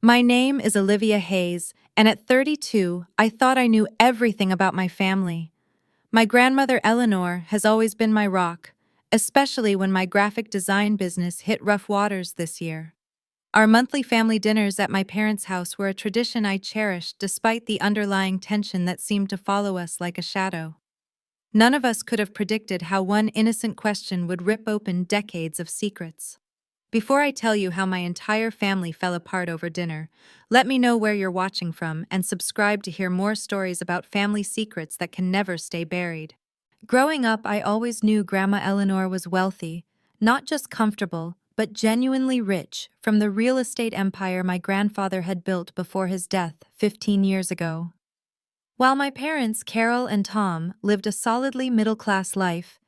My name is Olivia Hayes, and at 32, I thought I knew everything about my family. My grandmother Eleanor has always been my rock, especially when my graphic design business hit rough waters this year. Our monthly family dinners at my parents' house were a tradition I cherished despite the underlying tension that seemed to follow us like a shadow. None of us could have predicted how one innocent question would rip open decades of secrets. Before I tell you how my entire family fell apart over dinner, let me know where you're watching from and subscribe to hear more stories about family secrets that can never stay buried. Growing up, I always knew Grandma Eleanor was wealthy, not just comfortable, but genuinely rich from the real estate empire my grandfather had built before his death 15 years ago. While my parents, Carol and Tom, lived a solidly middle-class life,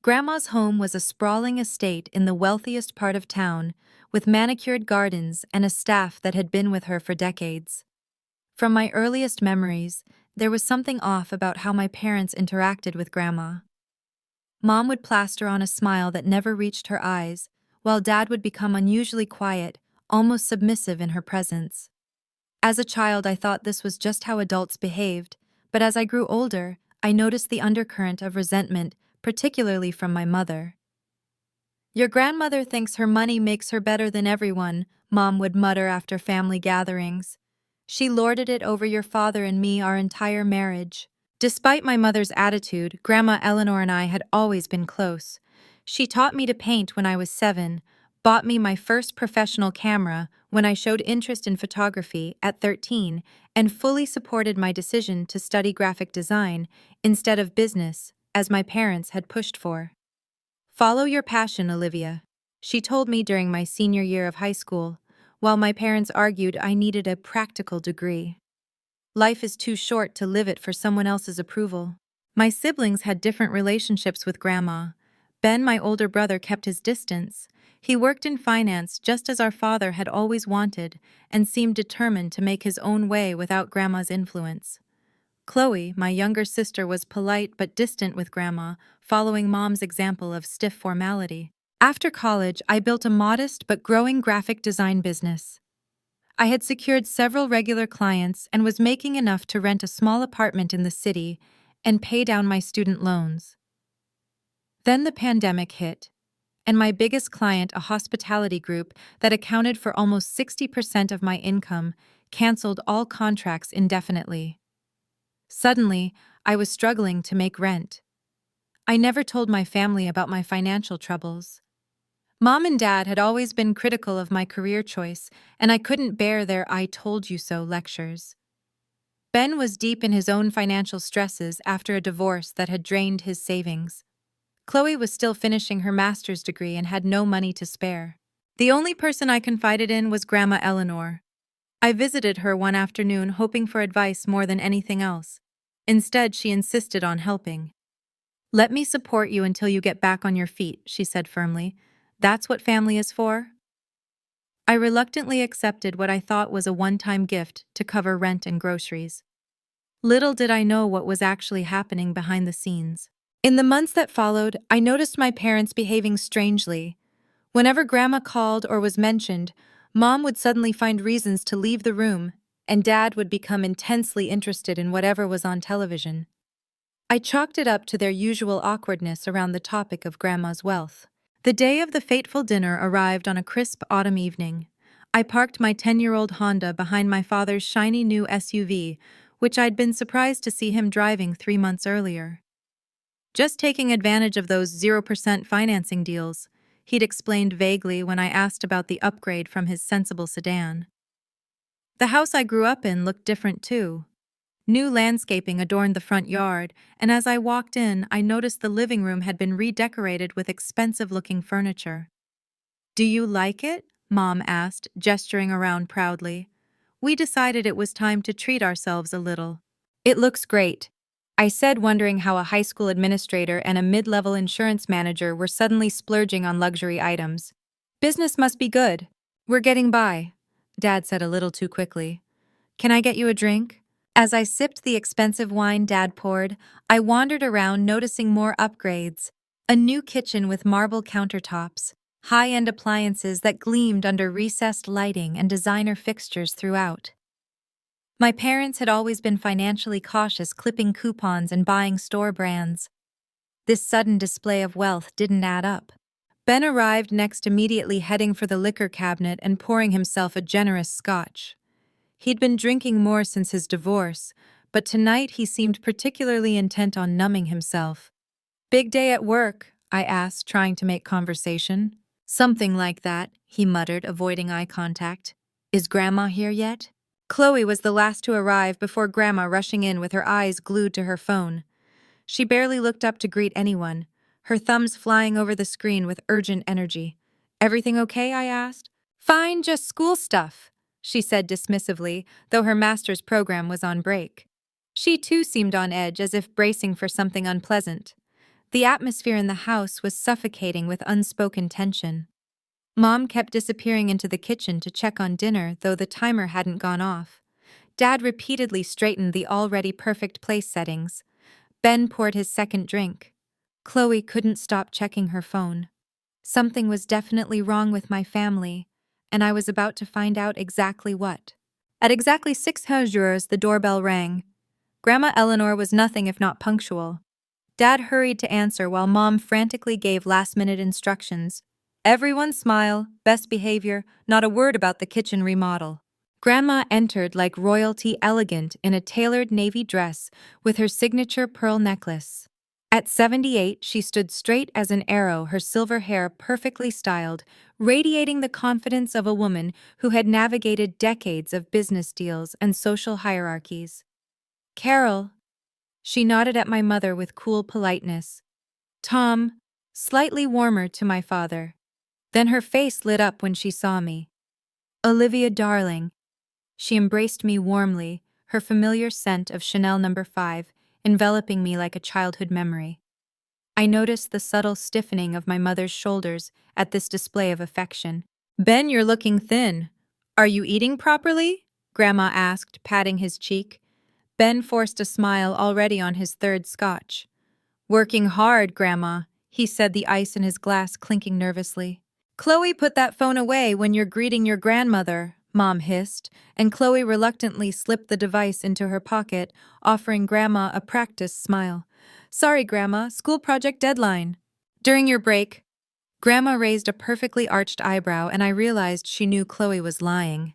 Grandma's home was a sprawling estate in the wealthiest part of town, with manicured gardens and a staff that had been with her for decades. From my earliest memories, there was something off about how my parents interacted with Grandma. Mom would plaster on a smile that never reached her eyes, while Dad would become unusually quiet, almost submissive in her presence. As a child, I thought this was just how adults behaved, but as I grew older, I noticed the undercurrent of resentment, particularly from my mother. "Your grandmother thinks her money makes her better than everyone," Mom would mutter after family gatherings. "She lorded it over your father and me our entire marriage." Despite my mother's attitude, Grandma Eleanor and I had always been close. She taught me to paint when I was 7, bought me my first professional camera when I showed interest in photography at 13, and fully supported my decision to study graphic design instead of business, as my parents had pushed for. "Follow your passion, Olivia," she told me during my senior year of high school, while my parents argued I needed a practical degree. Life is too short to live it for someone else's approval. My siblings had different relationships with Grandma. Ben, my older brother, kept his distance. He worked in finance just as our father had always wanted and seemed determined to make his own way without Grandma's influence. Chloe, my younger sister, was polite but distant with Grandma, following Mom's example of stiff formality. After college, I built a modest but growing graphic design business. I had secured several regular clients and was making enough to rent a small apartment in the city and pay down my student loans. Then the pandemic hit, and my biggest client, a hospitality group that accounted for almost 60% of my income, canceled all contracts indefinitely. Suddenly, I was struggling to make rent. I never told my family about my financial troubles. Mom and Dad had always been critical of my career choice, and I couldn't bear their "I told you so" lectures. Ben was deep in his own financial stresses after a divorce that had drained his savings. Chloe was still finishing her master's degree and had no money to spare. The only person I confided in was Grandma Eleanor. I visited her one afternoon hoping for advice more than anything else. Instead, she insisted on helping. "Let me support you until you get back on your feet," she said firmly. "That's what family is for." I reluctantly accepted what I thought was a one-time gift to cover rent and groceries. Little did I know what was actually happening behind the scenes. In the months that followed, I noticed my parents behaving strangely. Whenever Grandma called or was mentioned, Mom would suddenly find reasons to leave the room, and Dad would become intensely interested in whatever was on television. I chalked it up to their usual awkwardness around the topic of Grandma's wealth. The day of the fateful dinner arrived on a crisp autumn evening. I parked my 10-year-old Honda behind my father's shiny new SUV, which I'd been surprised to see him driving 3 months earlier. "Just taking advantage of those 0% financing deals," he'd explained vaguely when I asked about the upgrade from his sensible sedan. The house I grew up in looked different too. New landscaping adorned the front yard, and as I walked in, I noticed the living room had been redecorated with expensive-looking furniture. "Do you like it?" Mom asked, gesturing around proudly. We decided it was time to treat ourselves a little. "It looks great," I said, wondering how a high school administrator and a mid-level insurance manager were suddenly splurging on luxury items. "Business must be good. We're getting by," Dad said a little too quickly. "Can I get you a drink?" As I sipped the expensive wine Dad poured, I wandered around noticing more upgrades. A new kitchen with marble countertops, high-end appliances that gleamed under recessed lighting and designer fixtures throughout. My parents had always been financially cautious, clipping coupons and buying store brands. This sudden display of wealth didn't add up. Ben arrived next, immediately heading for the liquor cabinet and pouring himself a generous scotch. He'd been drinking more since his divorce, but tonight he seemed particularly intent on numbing himself. "Big day at work?" I asked, trying to make conversation. "Something like that," he muttered, avoiding eye contact. "Is Grandma here yet?" Chloe was the last to arrive before Grandma, rushing in with her eyes glued to her phone. She barely looked up to greet anyone, her thumbs flying over the screen with urgent energy. "Everything okay?" I asked. "Fine, just school stuff," she said dismissively, though her master's program was on break. She too seemed on edge, as if bracing for something unpleasant. The atmosphere in the house was suffocating with unspoken tension. Mom kept disappearing into the kitchen to check on dinner, though the timer hadn't gone off. Dad repeatedly straightened the already perfect place settings. Ben poured his second drink. Chloe couldn't stop checking her phone. Something was definitely wrong with my family, and I was about to find out exactly what. At exactly 6 hours, the doorbell rang. Grandma Eleanor was nothing if not punctual. Dad hurried to answer while Mom frantically gave last-minute instructions. "Everyone smile, best behavior, not a word about the kitchen remodel." Grandma entered like royalty, elegant in a tailored navy dress with her signature pearl necklace. At 78, she stood straight as an arrow, her silver hair perfectly styled, radiating the confidence of a woman who had navigated decades of business deals and social hierarchies. "Carol." She nodded at my mother with cool politeness. "Tom," slightly warmer to my father. Then her face lit up when she saw me. "Olivia, darling." She embraced me warmly, her familiar scent of Chanel No. 5 enveloping me like a childhood memory. I noticed the subtle stiffening of my mother's shoulders at this display of affection. "Ben, you're looking thin. Are you eating properly?" Grandma asked, patting his cheek. Ben forced a smile, already on his third scotch. "Working hard, Grandma," he said, the ice in his glass clinking nervously. "Chloe, put that phone away when you're greeting your grandmother," Mom hissed, and Chloe reluctantly slipped the device into her pocket, offering Grandma a practiced smile. "Sorry, Grandma, school project deadline." "During your break." Grandma raised a perfectly arched eyebrow, and I realized she knew Chloe was lying.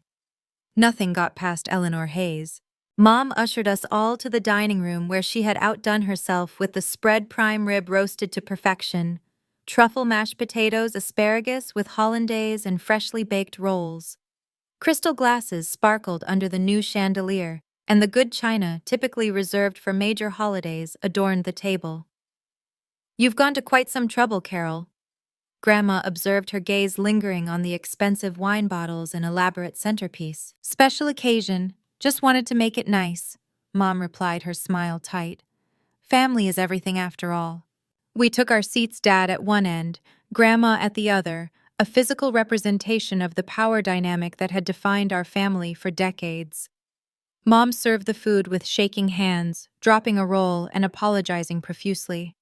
Nothing got past Eleanor Hayes. Mom ushered us all to the dining room, where she had outdone herself with the spread prime rib roasted to perfection, truffle mashed potatoes, asparagus with hollandaise, and freshly baked rolls. Crystal glasses sparkled under the new chandelier, and the good china, typically reserved for major holidays, adorned the table. "You've gone to quite some trouble, Carol." Grandma observed, her gaze lingering on the expensive wine bottles and elaborate centerpiece. "Special occasion. Just wanted to make it nice," Mom replied, her smile tight. "Family is everything after all." We took our seats, Dad at one end, Grandma at the other, a physical representation of the power dynamic that had defined our family for decades. Mom served the food with shaking hands, dropping a roll and apologizing profusely.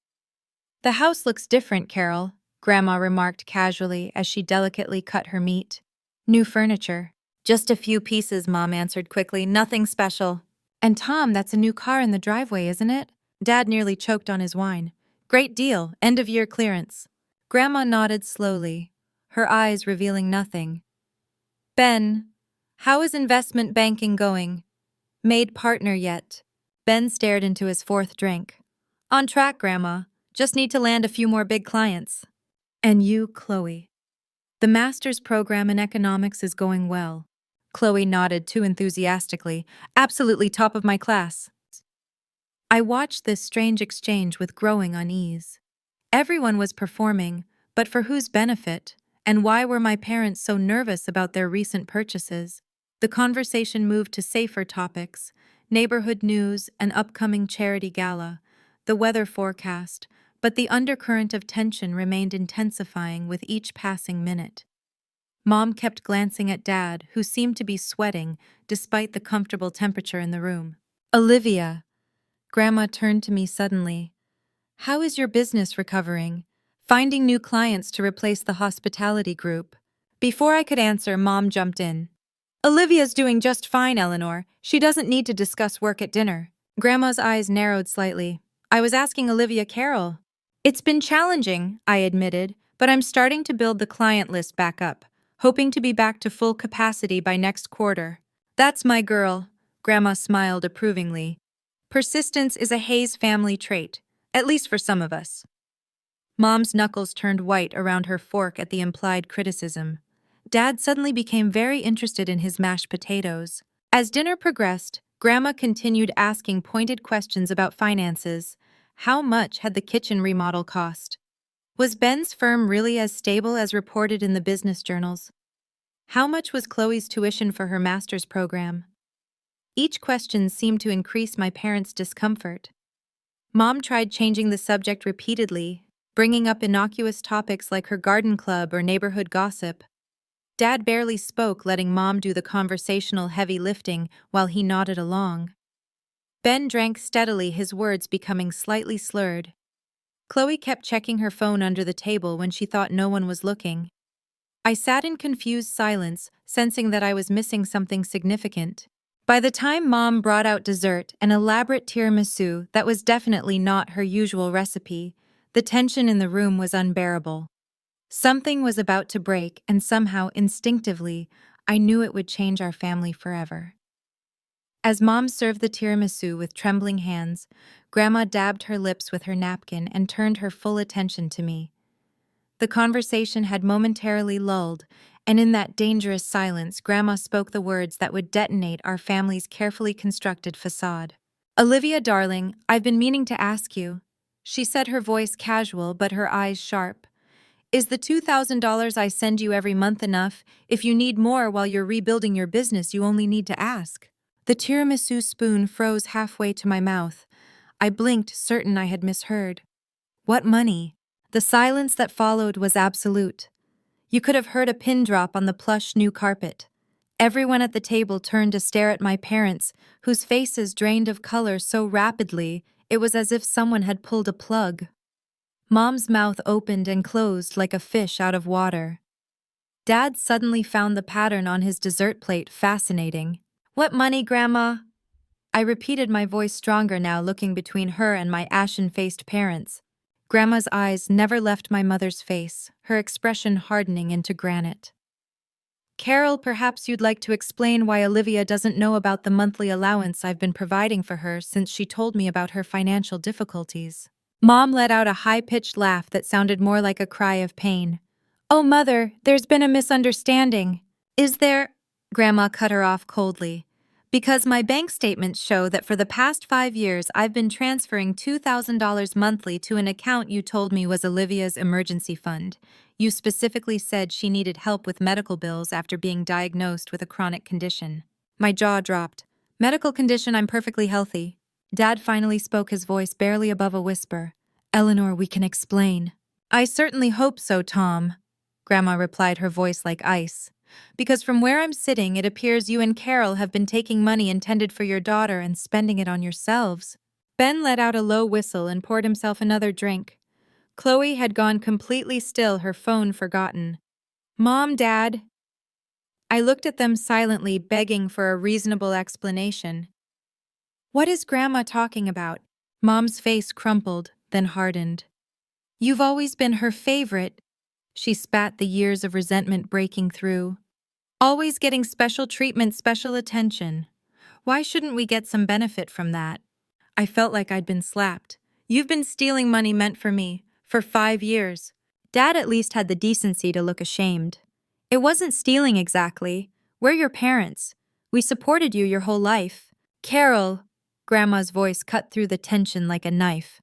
"The house looks different, Carol," Grandma remarked casually as she delicately cut her meat. "New furniture." "Just a few pieces," Mom answered quickly, "nothing special." "And Tom, that's a new car in the driveway, isn't it?" Dad nearly choked on his wine. "Great deal, end-of-year clearance." Grandma nodded slowly, her eyes revealing nothing. "Ben, how is investment banking going? Made partner yet?" Ben stared into his fourth drink. "On track, Grandma. Just need to land a few more big clients." "And you, Chloe?" "The master's program in economics is going well." Chloe nodded too enthusiastically. "Absolutely top of my class." I watched this strange exchange with growing unease. Everyone was performing, but for whose benefit? And why were my parents so nervous about their recent purchases? The conversation moved to safer topics: neighborhood news, an upcoming charity gala, the weather forecast, but the undercurrent of tension remained intensifying with each passing minute. Mom kept glancing at Dad, who seemed to be sweating despite the comfortable temperature in the room. "Olivia," Grandma turned to me suddenly. "How is your business recovering? finding new clients to replace the hospitality group. Before I could answer, Mom jumped in. Olivia's doing just fine, Eleanor. She doesn't need to discuss work at dinner. Grandma's eyes narrowed slightly. I was asking Olivia Carroll. It's been challenging, I admitted, but I'm starting to build the client list back up, hoping to be back to full capacity by next quarter. That's my girl, Grandma smiled approvingly. Persistence is a Hayes family trait, at least for some of us. Mom's knuckles turned white around her fork at the implied criticism. Dad suddenly became very interested in his mashed potatoes. As dinner progressed, Grandma continued asking pointed questions about finances. How much had the kitchen remodel cost? Was Ben's firm really as stable as reported in the business journals? How much was Chloe's tuition for her master's program? Each question seemed to increase my parents' discomfort. Mom tried changing the subject repeatedly, bringing up innocuous topics like her garden club or neighborhood gossip. Dad barely spoke, letting Mom do the conversational heavy lifting while he nodded along. Ben drank steadily, his words becoming slightly slurred. Chloe kept checking her phone under the table when she thought no one was looking. I sat in confused silence, sensing that I was missing something significant. By the time Mom brought out dessert, an elaborate tiramisu that was definitely not her usual recipe, the tension in the room was unbearable. Something was about to break, and somehow, instinctively, I knew it would change our family forever. As Mom served the tiramisu with trembling hands, Grandma dabbed her lips with her napkin and turned her full attention to me. The conversation had momentarily lulled, and in that dangerous silence, Grandma spoke the words that would detonate our family's carefully constructed facade. Olivia, darling, I've been meaning to ask you. She said, her voice casual but her eyes sharp. Is the $2,000 I send you every month enough? If you need more while you're rebuilding your business, you only need to ask. The tiramisu spoon froze halfway to my mouth. I blinked, certain I had misheard. What money? The silence that followed was absolute. You could have heard a pin drop on the plush new carpet. Everyone at the table turned to stare at my parents, whose faces drained of color so rapidly it was as if someone had pulled a plug. Mom's mouth opened and closed like a fish out of water. Dad suddenly found the pattern on his dessert plate fascinating. What money, Grandma? I repeated, my voice stronger now, looking between her and my ashen-faced parents. Grandma's eyes never left my mother's face, her expression hardening into granite. Carol, perhaps you'd like to explain why Olivia doesn't know about the monthly allowance I've been providing for her since she told me about her financial difficulties. Mom let out a high-pitched laugh that sounded more like a cry of pain. Oh, Mother, there's been a misunderstanding. Is there? Grandma cut her off coldly. Because my bank statements show that for the past 5 years I've been transferring $2,000 monthly to an account you told me was Olivia's emergency fund. You specifically said she needed help with medical bills after being diagnosed with a chronic condition. My jaw dropped. Medical condition? I'm perfectly healthy. Dad finally spoke, his voice barely above a whisper. Eleanor, we can explain. I certainly hope so, Tom, Grandma replied, her voice like ice. Because from where I'm sitting, it appears you and Carol have been taking money intended for your daughter and spending it on yourselves. Ben let out a low whistle and poured himself another drink. Chloe had gone completely still, her phone forgotten. Mom, Dad. I looked at them silently, begging for a reasonable explanation. What is Grandma talking about? Mom's face crumpled, then hardened. You've always been her favorite. She spat, the years of resentment breaking through. Always getting special treatment, special attention. Why shouldn't we get some benefit from that? I felt like I'd been slapped. You've been stealing money meant for me, for 5 years. Dad at least had the decency to look ashamed. It wasn't stealing exactly. We're your parents. We supported you your whole life. Carol, Grandma's voice cut through the tension like a knife.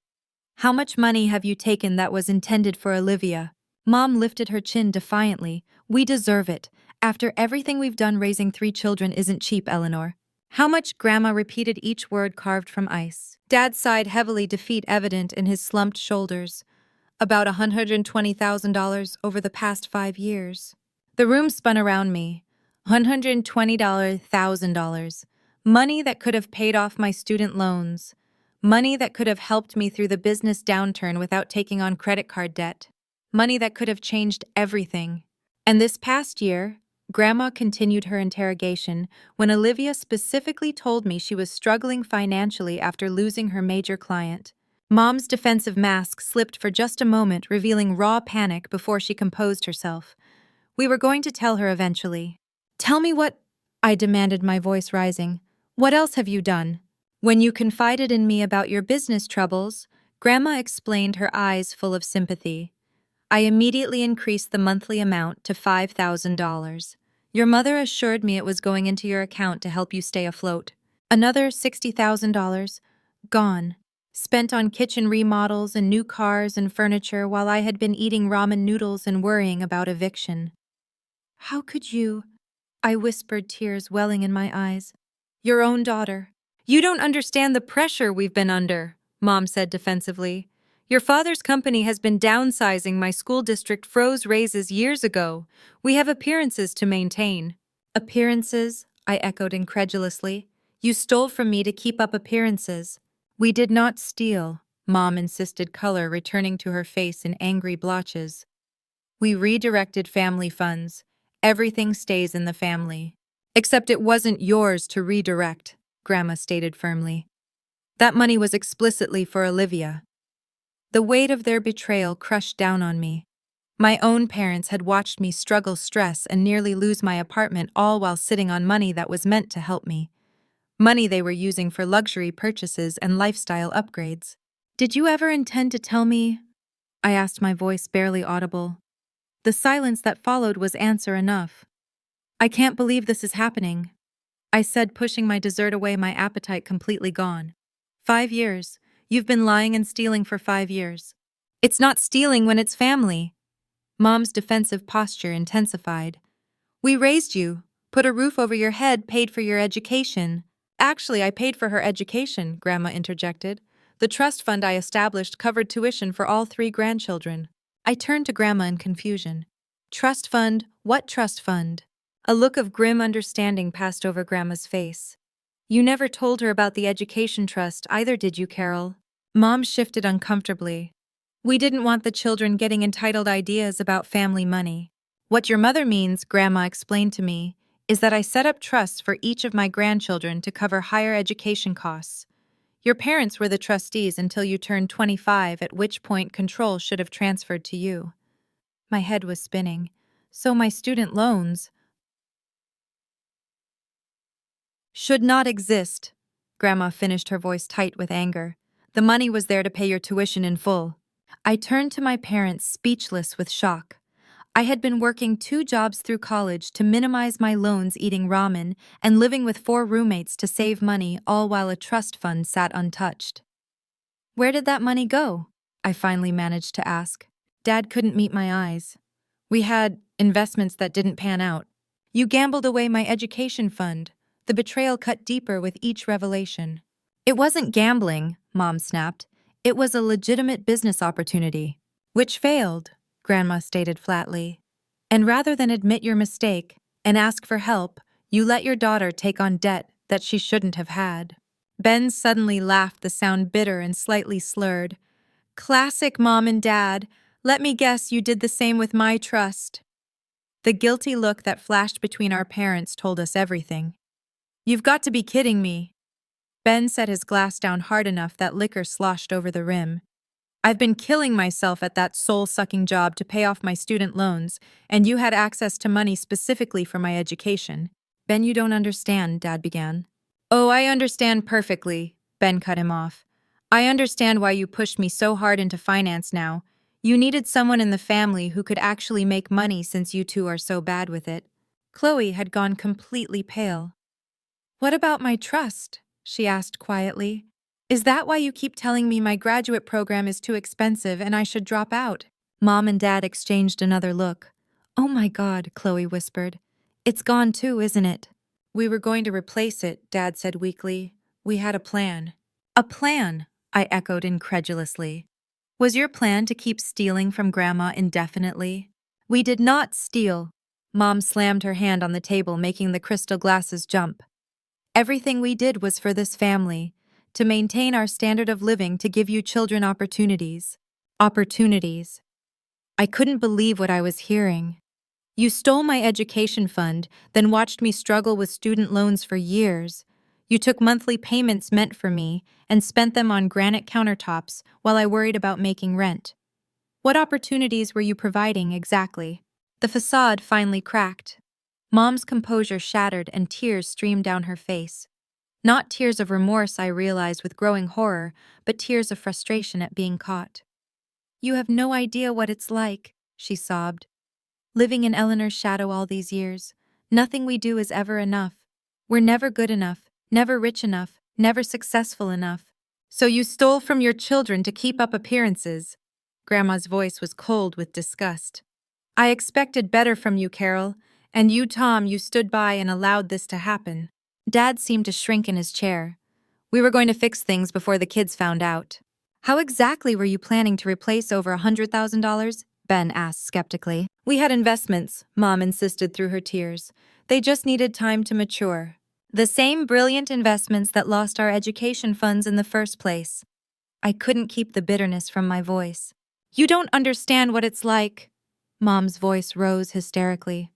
How much money have you taken that was intended for Olivia? Mom lifted her chin defiantly. We deserve it. After everything we've done, raising 3 children isn't cheap, Eleanor. How much? Grandma repeated each word carved from ice. Dad sighed heavily, defeat evident in his slumped shoulders. About $120,000 over the past 5 years. The room spun around me. $120,000. Money that could have paid off my student loans. Money that could have helped me through the business downturn without taking on credit card debt. money that could have changed everything. And this past year, Grandma continued her interrogation when Olivia specifically told me she was struggling financially after losing her major client. Mom's defensive mask slipped for just a moment, revealing raw panic before she composed herself. We were going to tell her eventually. Tell me what, I demanded, my voice rising. What else have you done? When you confided in me about your business troubles, Grandma explained, her eyes full of sympathy. I immediately increased the monthly amount to $5,000. Your mother assured me it was going into your account to help you stay afloat. Another $60,000 gone, spent on kitchen remodels and new cars and furniture while I had been eating ramen noodles and worrying about eviction. How could you? I whispered, tears welling in my eyes. Your own daughter. You don't understand the pressure we've been under, Mom said defensively. Your father's company has been downsizing. My school district froze raises years ago. We have appearances to maintain. Appearances? I echoed incredulously. You stole from me to keep up appearances. We did not steal, Mom insisted, color returning to her face in angry blotches. We redirected family funds. Everything stays in the family. Except it wasn't yours to redirect, Grandma stated firmly. That money was explicitly for Olivia. The weight of their betrayal crushed down on me. My own parents had watched me struggle, stress, and nearly lose my apartment, all while sitting on money that was meant to help me. Money they were using for luxury purchases and lifestyle upgrades. Did you ever intend to tell me? I asked, my voice barely audible. The silence that followed was answer enough. I can't believe this is happening, I said, pushing my dessert away, my appetite completely gone. 5 years. You've been lying and stealing for 5 years. It's not stealing when it's family. Mom's defensive posture intensified. We raised you, put a roof over your head, paid for your education. Actually, I paid for her education, Grandma interjected. The trust fund I established covered tuition for all 3 grandchildren. I turned to Grandma in confusion. Trust fund? What trust fund? A look of grim understanding passed over Grandma's face. You never told her about the education trust either, did you, Carol? Mom shifted uncomfortably. We didn't want the children getting entitled ideas about family money. What your mother means, Grandma explained to me, is that I set up trusts for each of my grandchildren to cover higher education costs. Your parents were the trustees until you turned 25, at which point control should have transferred to you. My head was spinning. So my student loans should not exist, Grandma finished, her voice tight with anger. The money was there to pay your tuition in full. I turned to my parents, speechless with shock. I had been working 2 jobs through college to minimize my loans, eating ramen, and living with 4 roommates to save money, all while a trust fund sat untouched. Where did that money go? I finally managed to ask. Dad couldn't meet my eyes. We had investments that didn't pan out. You gambled away my education fund. The betrayal cut deeper with each revelation. It wasn't gambling, Mom snapped. It was a legitimate business opportunity. Which failed, Grandma stated flatly. And rather than admit your mistake and ask for help, you let your daughter take on debt that she shouldn't have had. Ben suddenly laughed, the sound bitter and slightly slurred. Classic Mom and Dad. Let me guess you did the same with my trust. The guilty look that flashed between our parents told us everything. You've got to be kidding me. Ben set his glass down hard enough that liquor sloshed over the rim. I've been killing myself at that soul-sucking job to pay off my student loans, and you had access to money specifically for my education. Ben, you don't understand, Dad began. Oh, I understand perfectly, Ben cut him off. I understand why you pushed me so hard into finance now. You needed someone in the family who could actually make money since you two are so bad with it. Chloe had gone completely pale. What about my trust? She asked quietly. Is that why you keep telling me my graduate program is too expensive and I should drop out? Mom and Dad exchanged another look. Oh my God, Chloe whispered. It's gone too, isn't it? We were going to replace it, Dad said weakly. We had a plan. A plan? I echoed incredulously. Was your plan to keep stealing from Grandma indefinitely? We did not steal. Mom slammed her hand on the table, making the crystal glasses jump. Everything we did was for this family, to maintain our standard of living, to give you children opportunities. Opportunities. I couldn't believe what I was hearing. You stole my education fund, then watched me struggle with student loans for years. You took monthly payments meant for me and spent them on granite countertops while I worried about making rent. What opportunities were you providing exactly? The facade finally cracked. Mom's composure shattered and tears streamed down her face. Not tears of remorse, I realized with growing horror, but tears of frustration at being caught. You have no idea what it's like, she sobbed. Living in Eleanor's shadow all these years. Nothing we do is ever enough. We're never good enough, never rich enough, never successful enough. So you stole from your children to keep up appearances. Grandma's voice was cold with disgust. I expected better from you, Carol. And you, Tom, you stood by and allowed this to happen. Dad seemed to shrink in his chair. We were going to fix things before the kids found out. How exactly were you planning to replace over $100,000? Ben asked skeptically. We had investments, Mom insisted through her tears. They just needed time to mature. The same brilliant investments that lost our education funds in the first place. I couldn't keep the bitterness from my voice. You don't understand what it's like. Mom's voice rose hysterically.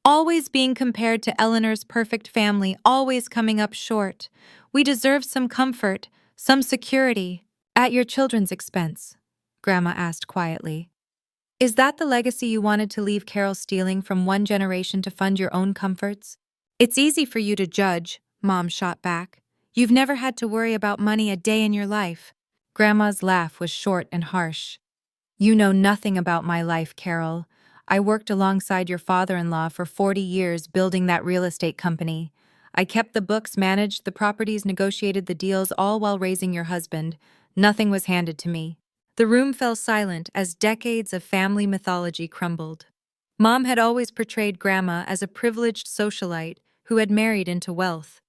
Always being compared to Eleanor's perfect family, always coming up short. We deserve some comfort, some security. At your children's expense, Grandma asked quietly. Is that the legacy you wanted to leave, Carol, stealing from one generation to fund your own comforts? It's easy for you to judge, Mom shot back. You've never had to worry about money a day in your life. Grandma's laugh was short and harsh. You know nothing about my life, Carol. I worked alongside your father-in-law for 40 years building that real estate company. I kept the books, managed the properties, negotiated the deals, all while raising your husband. Nothing was handed to me. The room fell silent as decades of family mythology crumbled. Mom had always portrayed Grandma as a privileged socialite who had married into wealth.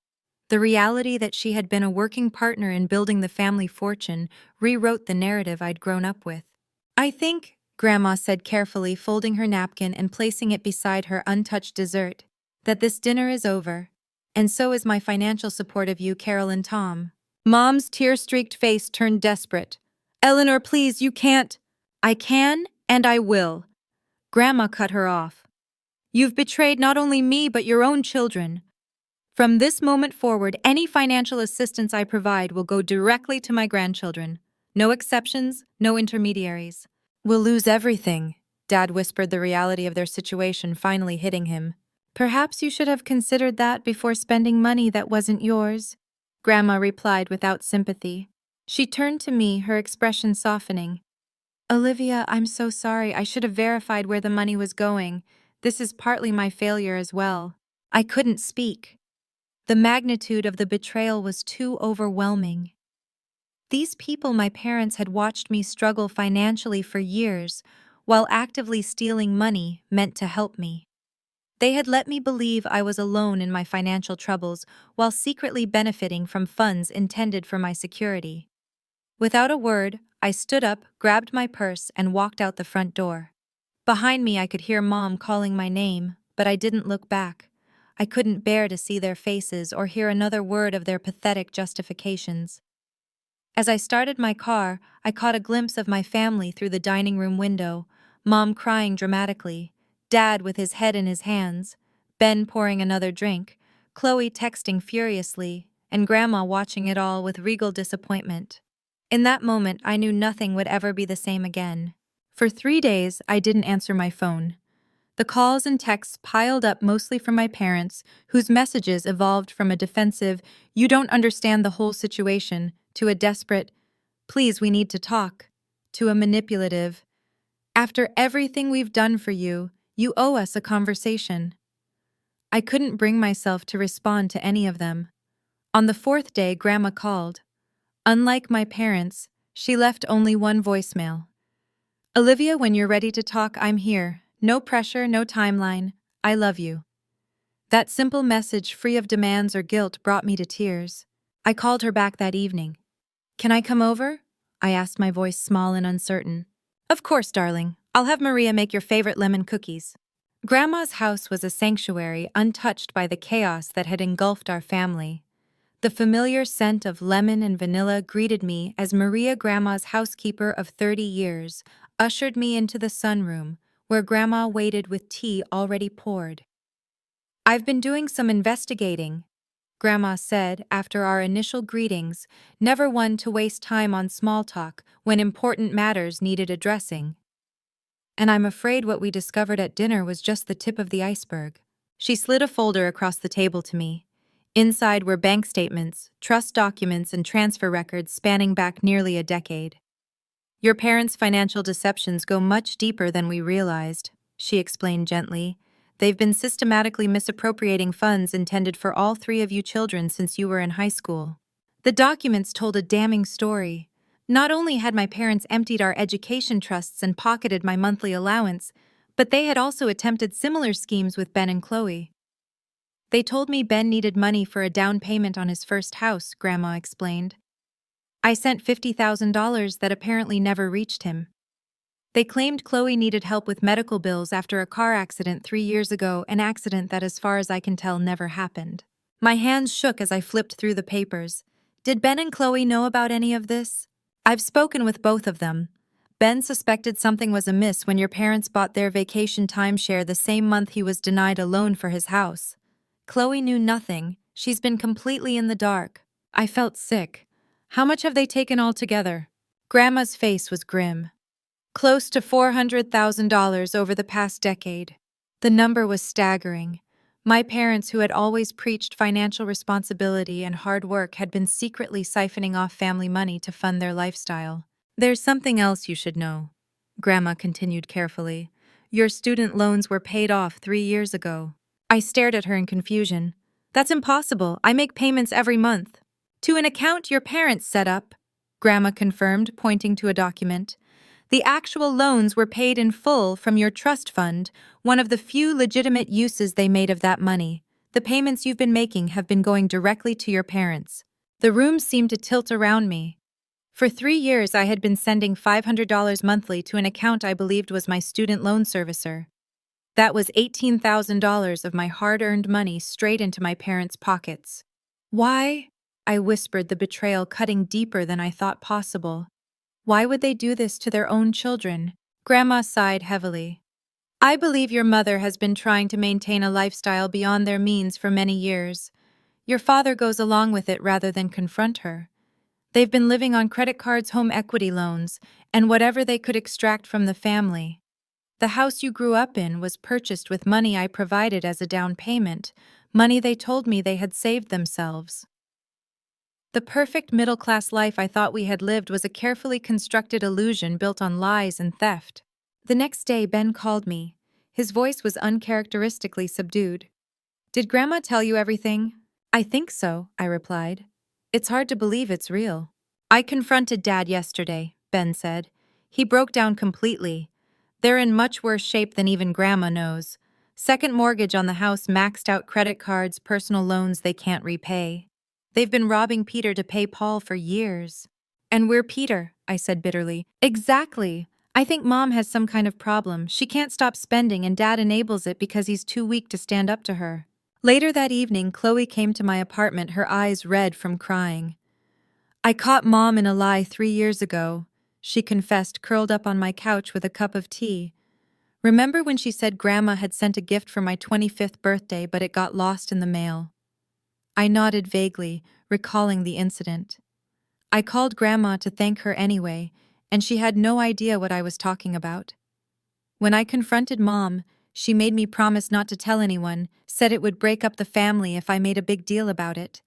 The reality that she had been a working partner in building the family fortune rewrote the narrative I'd grown up with. I think, Grandma said carefully, folding her napkin and placing it beside her untouched dessert, that this dinner is over. And so is my financial support of you, Carol and Tom. Mom's tear-streaked face turned desperate. Eleanor, please, you can't. I can, and I will. Grandma cut her off. You've betrayed not only me, but your own children. From this moment forward, any financial assistance I provide will go directly to my grandchildren. No exceptions, no intermediaries. We'll lose everything, Dad whispered, the reality of their situation finally hitting him. Perhaps you should have considered that before spending money that wasn't yours, Grandma replied without sympathy. She turned to me, her expression softening. Olivia, I'm so sorry. I should have verified where the money was going. This is partly my failure as well. I couldn't speak. The magnitude of the betrayal was too overwhelming. These people, my parents, had watched me struggle financially for years, while actively stealing money meant to help me. They had let me believe I was alone in my financial troubles while secretly benefiting from funds intended for my security. Without a word, I stood up, grabbed my purse, and walked out the front door. Behind me, I could hear Mom calling my name, but I didn't look back. I couldn't bear to see their faces or hear another word of their pathetic justifications. As I started my car, I caught a glimpse of my family through the dining room window, Mom crying dramatically, Dad with his head in his hands, Ben pouring another drink, Chloe texting furiously, and Grandma watching it all with regal disappointment. In that moment, I knew nothing would ever be the same again. For 3 days, I didn't answer my phone. The calls and texts piled up mostly from my parents, whose messages evolved from a defensive, "You don't understand the whole situation," to a desperate, "Please, we need to talk," to a manipulative, "After everything we've done for you, you owe us a conversation." I couldn't bring myself to respond to any of them. On the 4th day, Grandma called. Unlike my parents, she left only one voicemail. Olivia, when you're ready to talk, I'm here. No pressure, no timeline. I love you. That simple message, free of demands or guilt, brought me to tears. I called her back that evening. Can I come over? I asked, my voice small and uncertain. Of course, darling. I'll have Maria make your favorite lemon cookies. Grandma's house was a sanctuary, untouched by the chaos that had engulfed our family. The familiar scent of lemon and vanilla greeted me as Maria, Grandma's housekeeper of 30 years, ushered me into the sunroom, where Grandma waited with tea already poured. "I've been doing some investigating," Grandma said after our initial greetings, never one to waste time on small talk when important matters needed addressing. "And I'm afraid what we discovered at dinner was just the tip of the iceberg." She slid a folder across the table to me. Inside were bank statements, trust documents, and transfer records spanning back nearly a decade. "Your parents' financial deceptions go much deeper than we realized," she explained gently. "They've been systematically misappropriating funds intended for all three of you children since you were in high school." The documents told a damning story. Not only had my parents emptied our education trusts and pocketed my monthly allowance, but they had also attempted similar schemes with Ben and Chloe. "They told me Ben needed money for a down payment on his first house," Grandma explained. "I sent $50,000 that apparently never reached him. They claimed Chloe needed help with medical bills after a car accident 3 years ago, an accident that, as far as I can tell, never happened." My hands shook as I flipped through the papers. Did Ben and Chloe know about any of this? "I've spoken with both of them. Ben suspected something was amiss when your parents bought their vacation timeshare the same month he was denied a loan for his house. Chloe knew nothing. She's been completely in the dark." I felt sick. "How much have they taken altogether?" Grandma's face was grim. "Close to $400,000 over the past decade." The number was staggering. My parents, who had always preached financial responsibility and hard work, had been secretly siphoning off family money to fund their lifestyle. "There's something else you should know," Grandma continued carefully. "Your student loans were paid off 3 years ago." I stared at her in confusion. "That's impossible. I make payments every month." "To an account your parents set up," Grandma confirmed, pointing to a document. "The actual loans were paid in full from your trust fund, one of the few legitimate uses they made of that money. The payments you've been making have been going directly to your parents." The room seemed to tilt around me. For 3 years, I had been sending $500 monthly to an account I believed was my student loan servicer. That was $18,000 of my hard-earned money straight into my parents' pockets. "Why?" I whispered, the betrayal cutting deeper than I thought possible. "Why would they do this to their own children?" Grandma sighed heavily. "I believe your mother has been trying to maintain a lifestyle beyond their means for many years. Your father goes along with it rather than confront her. They've been living on credit cards, home equity loans, and whatever they could extract from the family. The house you grew up in was purchased with money I provided as a down payment, money they told me they had saved themselves. The perfect middle-class life I thought we had lived was a carefully constructed illusion built on lies and theft." The next day, Ben called me. His voice was uncharacteristically subdued. "Did Grandma tell you everything?" "I think so," I replied. "It's hard to believe it's real." "I confronted Dad yesterday," Ben said. "He broke down completely. They're in much worse shape than even Grandma knows. Second mortgage on the house, maxed out credit cards, personal loans they can't repay. They've been robbing Peter to pay Paul for years." "And we're Peter," I said bitterly. "Exactly. I think Mom has some kind of problem. She can't stop spending and Dad enables it because he's too weak to stand up to her." Later that evening, Chloe came to my apartment, her eyes red from crying. "I caught Mom in a lie 3 years ago," she confessed, curled up on my couch with a cup of tea. "Remember when she said Grandma had sent a gift for my 25th birthday, but it got lost in the mail?" I nodded vaguely, recalling the incident. "I called Grandma to thank her anyway, and she had no idea what I was talking about. When I confronted Mom, she made me promise not to tell anyone, said it would break up the family if I made a big deal about it.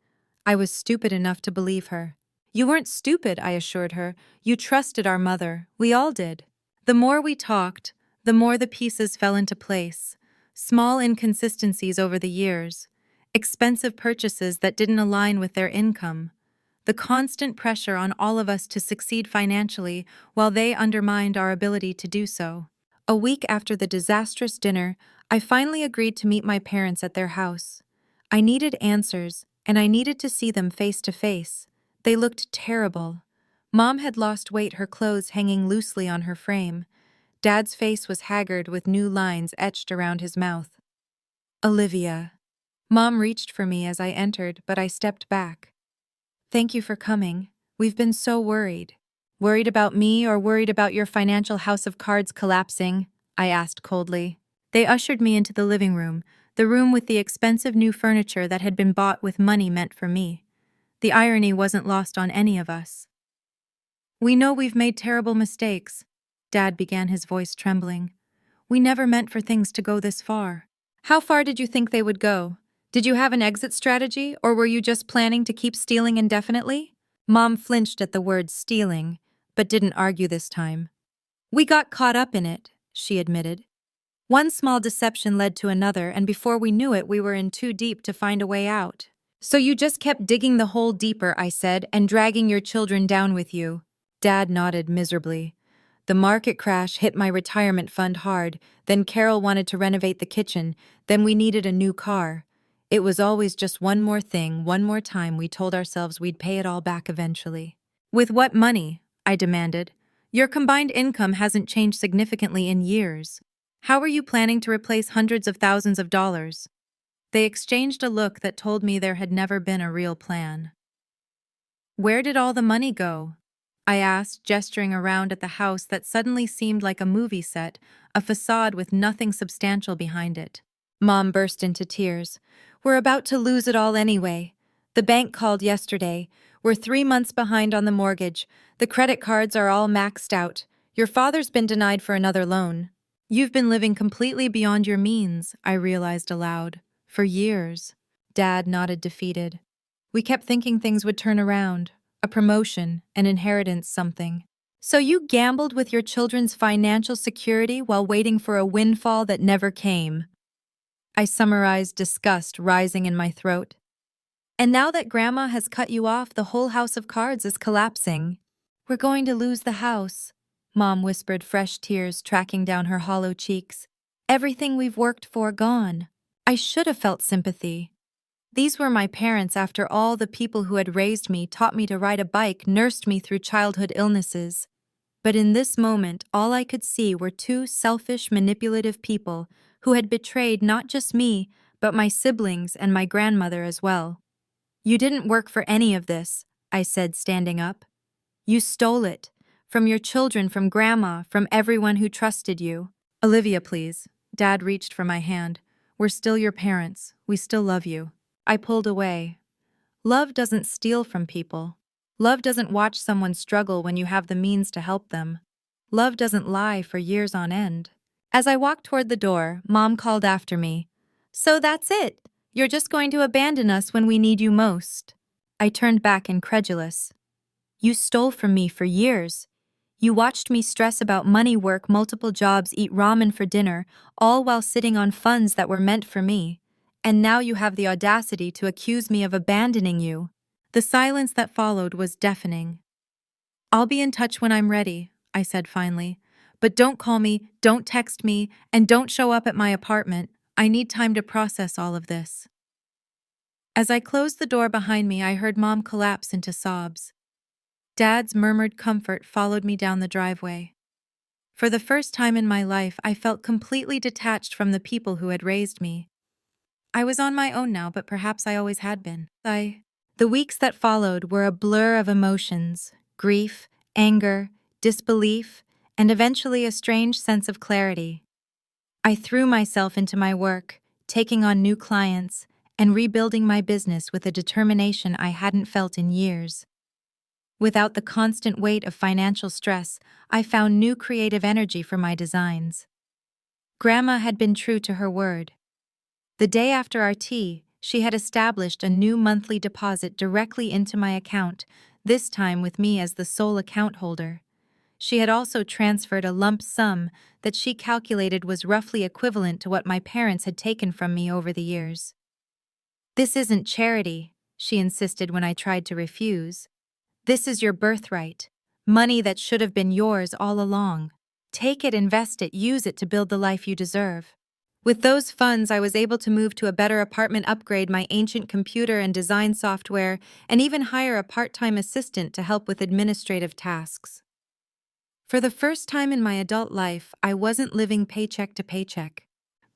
I was stupid enough to believe her." "You weren't stupid," I assured her. "You trusted our mother. We all did." The more we talked, the more the pieces fell into place. Small inconsistencies over the years, expensive purchases that didn't align with their income, the constant pressure on all of us to succeed financially while they undermined our ability to do so. A week after the disastrous dinner, I finally agreed to meet my parents at their house. I needed answers, and I needed to see them face to face. They looked terrible. Mom had lost weight, her clothes hanging loosely on her frame. Dad's face was haggard with new lines etched around his mouth. "Olivia." Mom reached for me as I entered, but I stepped back. "Thank you for coming. We've been so worried." Worried about me or worried about your financial house of cards collapsing? I asked coldly. They ushered me into the living room, the room with the expensive new furniture that had been bought with money meant for me. The irony wasn't lost on any of us. We know we've made terrible mistakes. Dad began, his voice trembling. We never meant for things to go this far. How far did you think they would go? Did you have an exit strategy, or were you just planning to keep stealing indefinitely? Mom flinched at the word stealing, but didn't argue this time. We got caught up in it, she admitted. One small deception led to another, and before we knew it, we were in too deep to find a way out. So you just kept digging the hole deeper, I said, and dragging your children down with you. Dad nodded miserably. The market crash hit my retirement fund hard, then Carol wanted to renovate the kitchen, then we needed a new car. It was always just one more thing, one more time we told ourselves we'd pay it all back eventually. With what money? I demanded. Your combined income hasn't changed significantly in years. How are you planning to replace hundreds of thousands of dollars? They exchanged a look that told me there had never been a real plan. Where did all the money go? I asked, gesturing around at the house that suddenly seemed like a movie set, a facade with nothing substantial behind it. Mom burst into tears. We're about to lose it all anyway. The bank called yesterday. We're 3 months behind on the mortgage. The credit cards are all maxed out. Your father's been denied for another loan. You've been living completely beyond your means, I realized aloud. For years. Dad nodded defeated. We kept thinking things would turn around. A promotion, an inheritance, something. So you gambled with your children's financial security while waiting for a windfall that never came. I summarized, disgust rising in my throat. And now that Grandma has cut you off, the whole house of cards is collapsing. We're going to lose the house, Mom whispered, fresh tears tracking down her hollow cheeks. Everything we've worked for gone. I should have felt sympathy. These were my parents after all. The people who had raised me, taught me to ride a bike, nursed me through childhood illnesses. But in this moment, all I could see were two selfish, manipulative people who had betrayed not just me, but my siblings and my grandmother as well. You didn't work for any of this, I said, standing up. You stole it. From your children, from Grandma, from everyone who trusted you. Olivia, please. Dad reached for my hand. We're still your parents. We still love you. I pulled away. Love doesn't steal from people. Love doesn't watch someone struggle when you have the means to help them. Love doesn't lie for years on end. As I walked toward the door, Mom called after me. So that's it. You're just going to abandon us when we need you most. I turned back incredulous. You stole from me for years. You watched me stress about money, work multiple jobs, eat ramen for dinner, all while sitting on funds that were meant for me. And now you have the audacity to accuse me of abandoning you. The silence that followed was deafening. I'll be in touch when I'm ready, I said finally. But don't call me, don't text me, and don't show up at my apartment. I need time to process all of this. As I closed the door behind me, I heard Mom collapse into sobs. Dad's murmured comfort followed me down the driveway. For the first time in my life, I felt completely detached from the people who had raised me. I was on my own now, but perhaps I always had been. The weeks that followed were a blur of emotions, grief, anger, disbelief, and eventually a strange sense of clarity. I threw myself into my work, taking on new clients, and rebuilding my business with a determination I hadn't felt in years. Without the constant weight of financial stress, I found new creative energy for my designs. Grandma had been true to her word. The day after our tea, she had established a new monthly deposit directly into my account, this time with me as the sole account holder. She had also transferred a lump sum that she calculated was roughly equivalent to what my parents had taken from me over the years. This isn't charity, she insisted when I tried to refuse. This is your birthright, money that should have been yours all along. Take it, invest it, use it to build the life you deserve. With those funds, I was able to move to a better apartment, upgrade my ancient computer and design software, and even hire a part-time assistant to help with administrative tasks. For the first time in my adult life, I wasn't living paycheck to paycheck.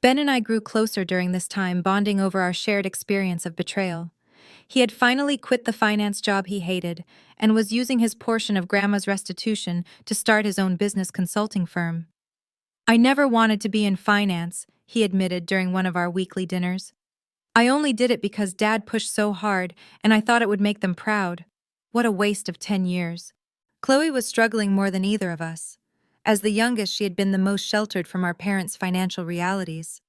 Ben and I grew closer during this time, bonding over our shared experience of betrayal. He had finally quit the finance job he hated and was using his portion of Grandma's restitution to start his own business consulting firm. "I never wanted to be in finance," he admitted during one of our weekly dinners. "I only did it because Dad pushed so hard and I thought it would make them proud." What a waste of 10 years. Chloe was struggling more than either of us. As the youngest, she had been the most sheltered from our parents' financial realities.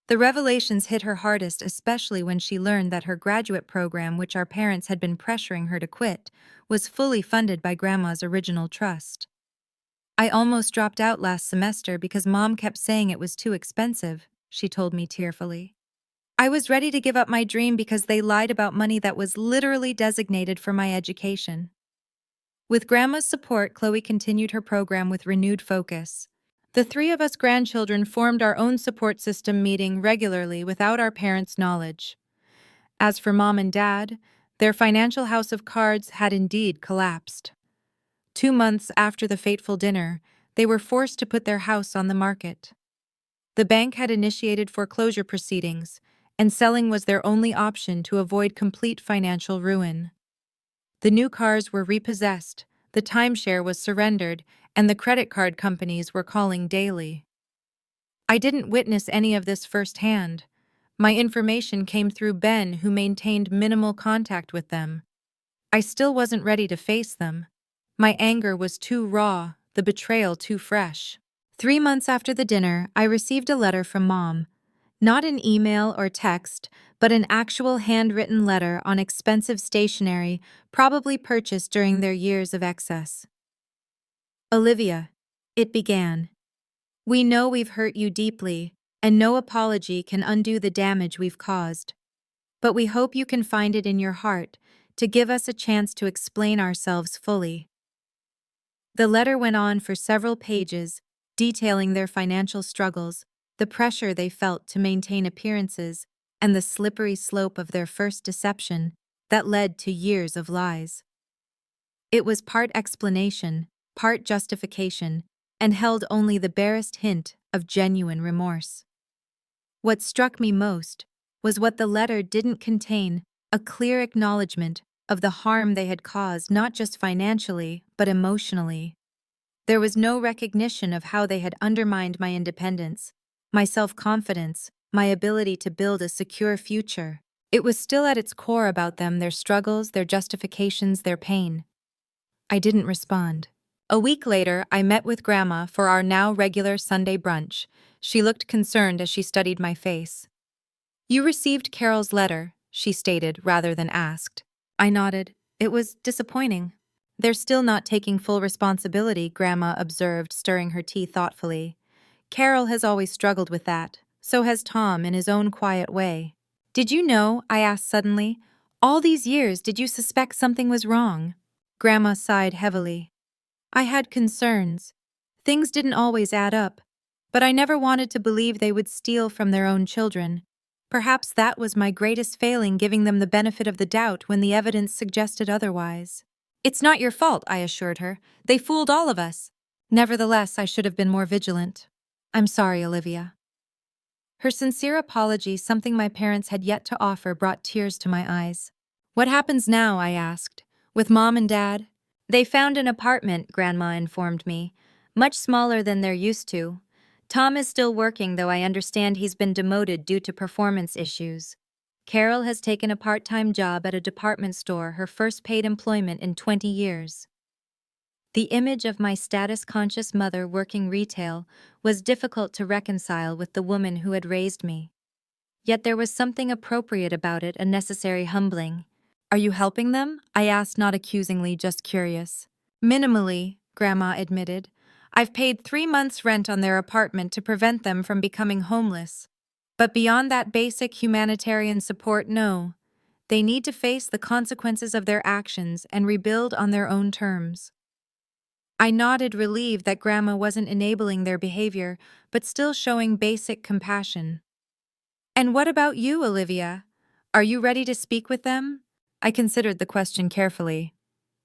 The revelations hit her hardest, especially when she learned that her graduate program, which our parents had been pressuring her to quit, was fully funded by Grandma's original trust. "I almost dropped out last semester because Mom kept saying it was too expensive," she told me tearfully. "I was ready to give up my dream because they lied about money that was literally designated for my education." With Grandma's support, Chloe continued her program with renewed focus. The three of us grandchildren formed our own support system, meeting regularly without our parents' knowledge. As for Mom and Dad, their financial house of cards had indeed collapsed. 2 months after the fateful dinner, they were forced to put their house on the market. The bank had initiated foreclosure proceedings, and selling was their only option to avoid complete financial ruin. The new cars were repossessed, the timeshare was surrendered, and the credit card companies were calling daily. I didn't witness any of this firsthand. My information came through Ben, who maintained minimal contact with them. I still wasn't ready to face them. My anger was too raw, the betrayal too fresh. 3 months after the dinner, I received a letter from Mom. Not an email or text, but an actual handwritten letter on expensive stationery, probably purchased during their years of excess. "Olivia," it began, "we know we've hurt you deeply, and no apology can undo the damage we've caused. But we hope you can find it in your heart to give us a chance to explain ourselves fully." The letter went on for several pages, detailing their financial struggles, the pressure they felt to maintain appearances, and the slippery slope of their first deception that led to years of lies. It was part explanation, part justification, and held only the barest hint of genuine remorse. What struck me most was what the letter didn't contain: a clear acknowledgement of the harm they had caused, not just financially, but emotionally. There was no recognition of how they had undermined my independence, my self-confidence, my ability to build a secure future. It was still at its core about them, their struggles, their justifications, their pain. I didn't respond. A week later, I met with Grandma for our now regular Sunday brunch. She looked concerned as she studied my face. "You received Carol's letter," she stated rather than asked. I nodded. "It was disappointing." "They're still not taking full responsibility," Grandma observed, stirring her tea thoughtfully. "Carol has always struggled with that. So has Tom, in his own quiet way." "Did you know?" I asked suddenly. "All these years, did you suspect something was wrong?" Grandma sighed heavily. "I had concerns. Things didn't always add up. But I never wanted to believe they would steal from their own children. Perhaps that was my greatest failing, giving them the benefit of the doubt when the evidence suggested otherwise." "It's not your fault," I assured her. "They fooled all of us." "Nevertheless, I should have been more vigilant. I'm sorry, Olivia." Her sincere apology, something my parents had yet to offer, brought tears to my eyes. "What happens now?" I asked. "With Mom and Dad?" "They found an apartment," Grandma informed me. "Much smaller than they're used to. Tom is still working, though I understand he's been demoted due to performance issues. Carol has taken a part-time job at a department store, her first paid employment in 20 years. The image of my status-conscious mother working retail was difficult to reconcile with the woman who had raised me. Yet there was something appropriate about it, a necessary humbling. "Are you helping them?" I asked, not accusingly, just curious. "Minimally," Grandma admitted. "I've paid 3 months' rent on their apartment to prevent them from becoming homeless. But beyond that basic humanitarian support, no. They need to face the consequences of their actions and rebuild on their own terms." I nodded, relieved that Grandma wasn't enabling their behavior, but still showing basic compassion. "And what about you, Olivia? Are you ready to speak with them?" I considered the question carefully.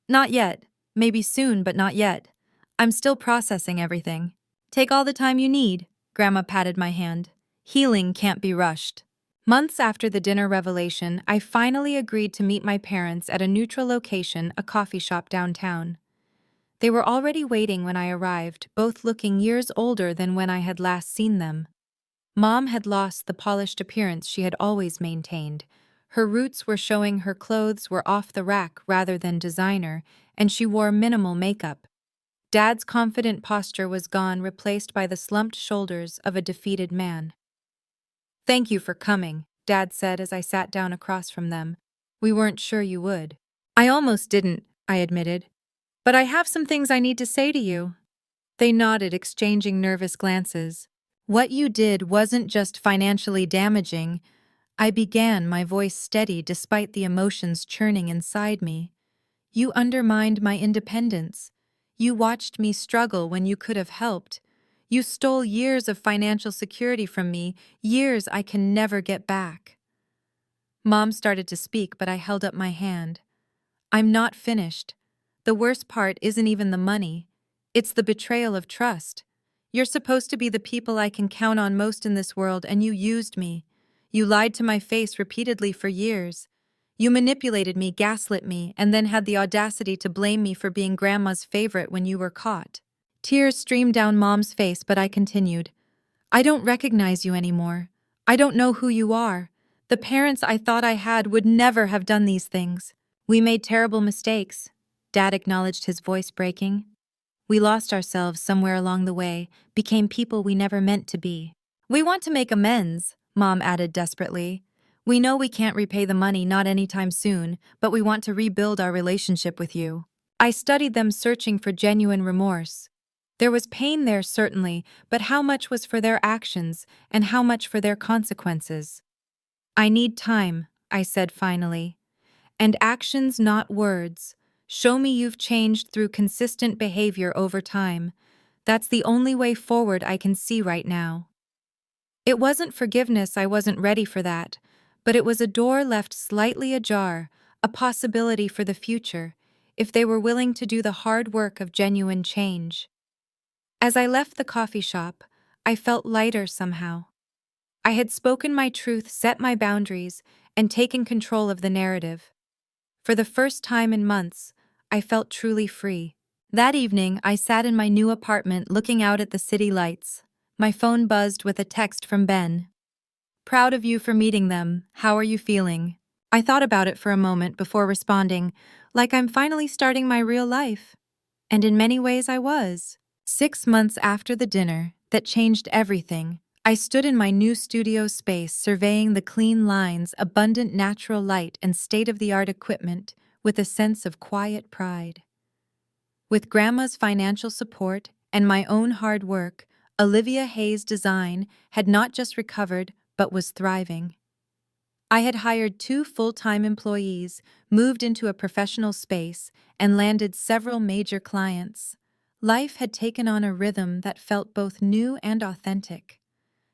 "Not yet. Maybe soon, but not yet. I'm still processing everything." "Take all the time you need." Grandma patted my hand. "Healing can't be rushed." Months after the dinner revelation, I finally agreed to meet my parents at a neutral location, a coffee shop downtown. They were already waiting when I arrived, both looking years older than when I had last seen them. Mom had lost the polished appearance she had always maintained. Her roots were showing, her clothes were off the rack rather than designer, and she wore minimal makeup. Dad's confident posture was gone, replaced by the slumped shoulders of a defeated man. "Thank you for coming," Dad said as I sat down across from them. "We weren't sure you would." "I almost didn't," I admitted. "But I have some things I need to say to you." They nodded, exchanging nervous glances. "What you did wasn't just financially damaging," I began, my voice steady despite the emotions churning inside me. "You undermined my independence. You watched me struggle when you could have helped. You stole years of financial security from me, years I can never get back." Mom started to speak, but I held up my hand. "I'm not finished. The worst part isn't even the money. It's the betrayal of trust. You're supposed to be the people I can count on most in this world, and you used me. You lied to my face repeatedly for years. You manipulated me, gaslit me, and then had the audacity to blame me for being Grandma's favorite when you were caught." Tears streamed down Mom's face, but I continued. "I don't recognize you anymore. I don't know who you are. The parents I thought I had would never have done these things. We made terrible mistakes," Dad acknowledged, his voice breaking. "We lost ourselves somewhere along the way, became people we never meant to be. We want to make amends," Mom added desperately. "We know we can't repay the money, not anytime soon, but we want to rebuild our relationship with you." I studied them, searching for genuine remorse. There was pain there, certainly, but how much was for their actions, and how much for their consequences? "I need time," I said finally. "And actions, not words. Show me you've changed through consistent behavior over time. That's the only way forward I can see right now." It wasn't forgiveness, I wasn't ready for that, but it was a door left slightly ajar, a possibility for the future, if they were willing to do the hard work of genuine change. As I left the coffee shop, I felt lighter somehow. I had spoken my truth, set my boundaries, and taken control of the narrative. For the first time in months, I felt truly free. That evening, I sat in my new apartment looking out at the city lights. My phone buzzed with a text from Ben. "Proud of you for meeting them. How are you feeling?" I thought about it for a moment before responding, like I'm finally starting my real life. And in many ways I was. 6 months after the dinner that changed everything, I stood in my new studio space, surveying the clean lines, abundant natural light, and state-of-the-art equipment with a sense of quiet pride. With Grandma's financial support and my own hard work, Olivia Hayes' design had not just recovered but was thriving. I had hired 2 full-time employees, moved into a professional space, and landed several major clients. Life had taken on a rhythm that felt both new and authentic.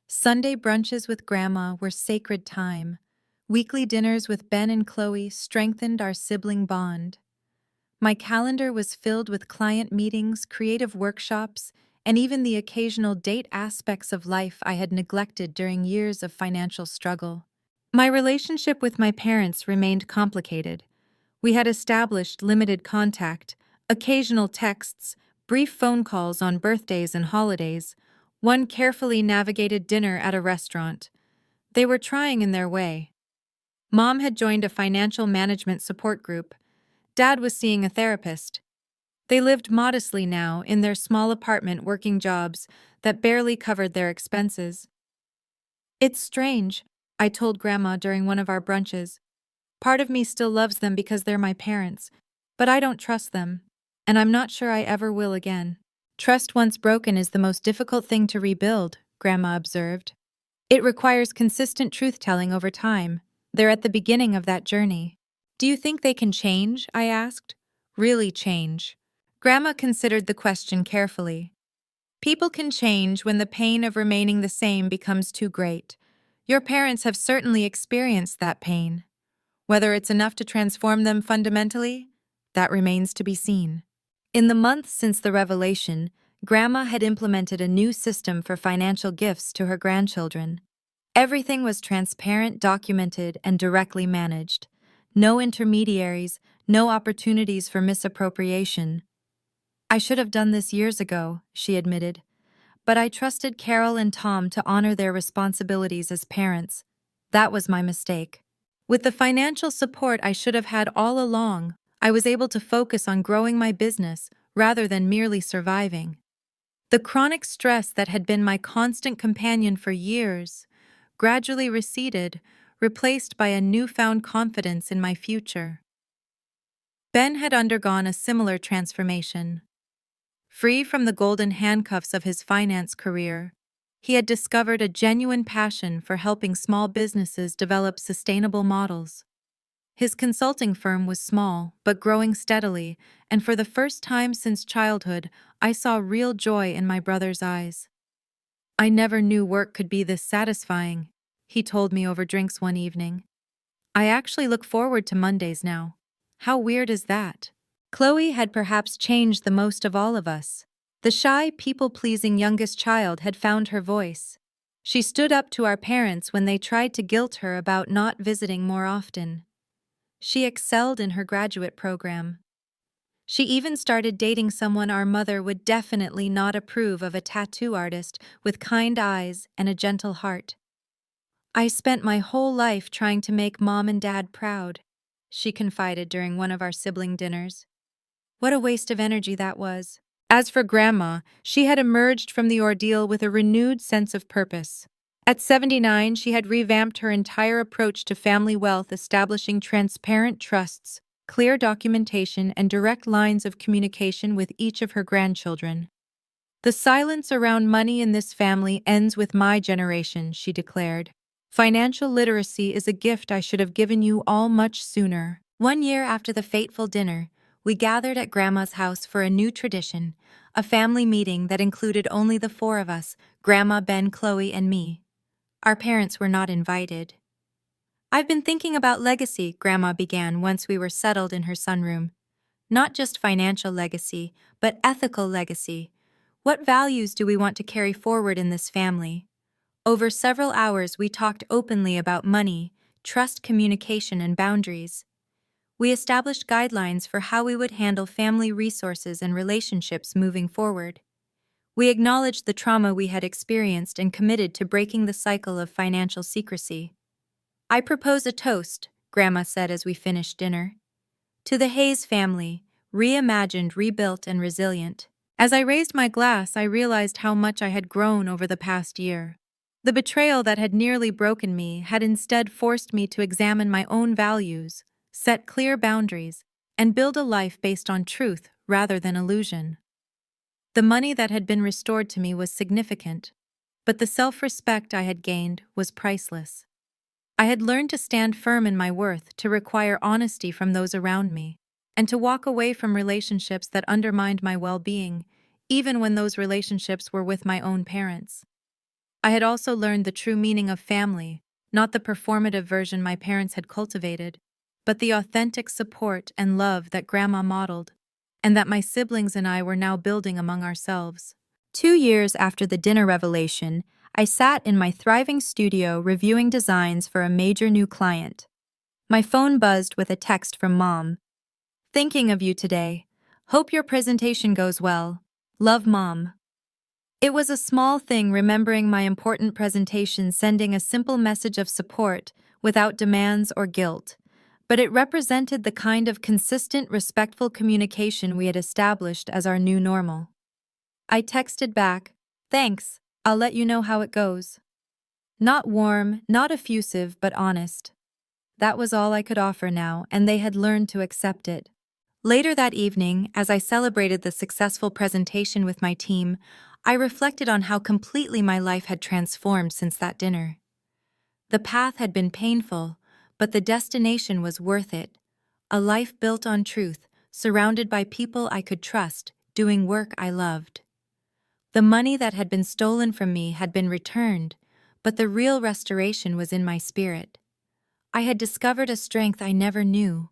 Sunday brunches with Grandma were sacred time. Weekly dinners with Ben and Chloe strengthened our sibling bond. My calendar was filled with client meetings, creative workshops, and even the occasional date aspects of life I had neglected during years of financial struggle. My relationship with my parents remained complicated. We had established limited contact, occasional texts, brief phone calls on birthdays and holidays, one carefully navigated dinner at a restaurant. They were trying in their way. Mom had joined a financial management support group. Dad was seeing a therapist. They lived modestly now in their small apartment, working jobs that barely covered their expenses. "It's strange," I told Grandma during one of our brunches. "Part of me still loves them because they're my parents, but I don't trust them, and I'm not sure I ever will again." "Trust once broken is the most difficult thing to rebuild," Grandma observed. "It requires consistent truth-telling over time. They're at the beginning of that journey." "Do you think they can change?" I asked. "Really change?" Grandma considered the question carefully. "People can change when the pain of remaining the same becomes too great. Your parents have certainly experienced that pain. Whether it's enough to transform them fundamentally, that remains to be seen." In the months since the revelation, Grandma had implemented a new system for financial gifts to her grandchildren. Everything was transparent, documented, and directly managed. No intermediaries, no opportunities for misappropriation. I should have done this years ago, she admitted, but I trusted Carol and Tom to honor their responsibilities as parents. That was my mistake. With the financial support I should have had all along, I was able to focus on growing my business rather than merely surviving. The chronic stress that had been my constant companion for years gradually receded, replaced by a newfound confidence in my future. Ben had undergone a similar transformation. Free from the golden handcuffs of his finance career, he had discovered a genuine passion for helping small businesses develop sustainable models. His consulting firm was small, but growing steadily, and for the first time since childhood, I saw real joy in my brother's eyes. I never knew work could be this satisfying, he told me over drinks one evening. I actually look forward to Mondays now. How weird is that? Chloe had perhaps changed the most of all of us. The shy, people-pleasing youngest child had found her voice. She stood up to our parents when they tried to guilt her about not visiting more often. She excelled in her graduate program. She even started dating someone our mother would definitely not approve of, a tattoo artist with kind eyes and a gentle heart. I spent my whole life trying to make Mom and Dad proud, she confided during one of our sibling dinners. What a waste of energy that was. As for Grandma, she had emerged from the ordeal with a renewed sense of purpose. At 79, she had revamped her entire approach to family wealth, establishing transparent trusts, clear documentation, and direct lines of communication with each of her grandchildren. The silence around money in this family ends with my generation, she declared. Financial literacy is a gift I should have given you all much sooner. 1 year after the fateful dinner, we gathered at Grandma's house for a new tradition, a family meeting that included only the four of us, Grandma, Ben, Chloe, and me. Our parents were not invited. I've been thinking about legacy, Grandma began once we were settled in her sunroom. Not just financial legacy, but ethical legacy. What values do we want to carry forward in this family? Over several hours, we talked openly about money, trust, communication, and boundaries. We established guidelines for how we would handle family resources and relationships moving forward. We acknowledged the trauma we had experienced and committed to breaking the cycle of financial secrecy. I propose a toast, Grandma said as we finished dinner. To the Hayes family, reimagined, rebuilt, and resilient. As I raised my glass, I realized how much I had grown over the past year. The betrayal that had nearly broken me had instead forced me to examine my own values, set clear boundaries, and build a life based on truth rather than illusion. The money that had been restored to me was significant, but the self-respect I had gained was priceless. I had learned to stand firm in my worth, to require honesty from those around me, and to walk away from relationships that undermined my well-being, even when those relationships were with my own parents. I had also learned the true meaning of family, not the performative version my parents had cultivated, but the authentic support and love that Grandma modeled, and that my siblings and I were now building among ourselves. 2 years after the dinner revelation, I sat in my thriving studio reviewing designs for a major new client. My phone buzzed with a text from Mom. Thinking of you today. Hope your presentation goes well. Love, Mom. It was a small thing, remembering my important presentation, sending a simple message of support without demands or guilt, but it represented the kind of consistent, respectful communication we had established as our new normal. I texted back, "Thanks, I'll let you know how it goes." Not warm, not effusive, but honest. That was all I could offer now, and they had learned to accept it. Later that evening, as I celebrated the successful presentation with my team, I reflected on how completely my life had transformed since that dinner. The path had been painful, but the destination was worth it. A life built on truth, surrounded by people I could trust, doing work I loved. The money that had been stolen from me had been returned, but the real restoration was in my spirit. I had discovered a strength I never knew.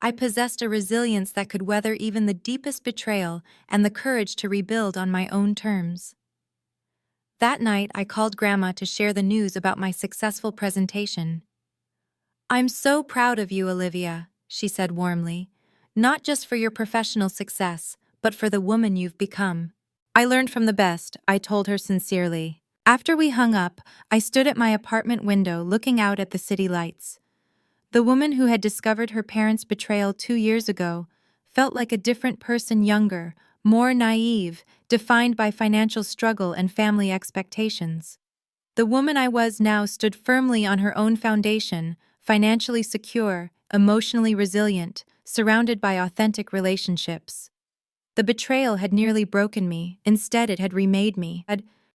I possessed a resilience that could weather even the deepest betrayal and the courage to rebuild on my own terms. That night, I called Grandma to share the news about my successful presentation. "I'm so proud of you, Olivia," she said warmly. "Not just for your professional success, but for the woman you've become." "I learned from the best," I told her sincerely. After we hung up, I stood at my apartment window looking out at the city lights. The woman who had discovered her parents' betrayal 2 years ago felt like a different person, younger, more naive, defined by financial struggle and family expectations. The woman I was now stood firmly on her own foundation, financially secure, emotionally resilient, surrounded by authentic relationships. The betrayal had nearly broken me, instead it had remade me.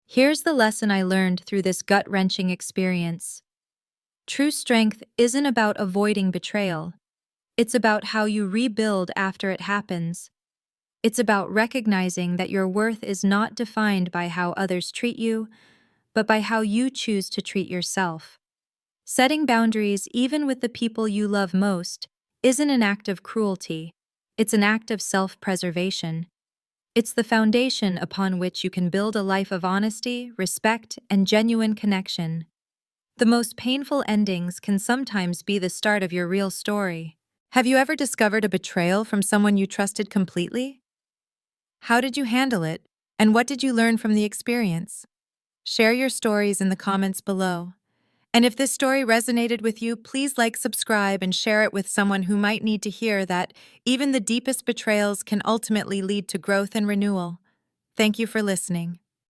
Here's the lesson I learned through this gut-wrenching experience. True strength isn't about avoiding betrayal. It's about how you rebuild after it happens. It's about recognizing that your worth is not defined by how others treat you, but by how you choose to treat yourself. Setting boundaries, even with the people you love most, isn't an act of cruelty. It's an act of self-preservation. It's the foundation upon which you can build a life of honesty, respect, and genuine connection. The most painful endings can sometimes be the start of your real story. Have you ever discovered a betrayal from someone you trusted completely? How did you handle it, and what did you learn from the experience? Share your stories in the comments below. And if this story resonated with you, please like, subscribe, and share it with someone who might need to hear that even the deepest betrayals can ultimately lead to growth and renewal. Thank you for listening.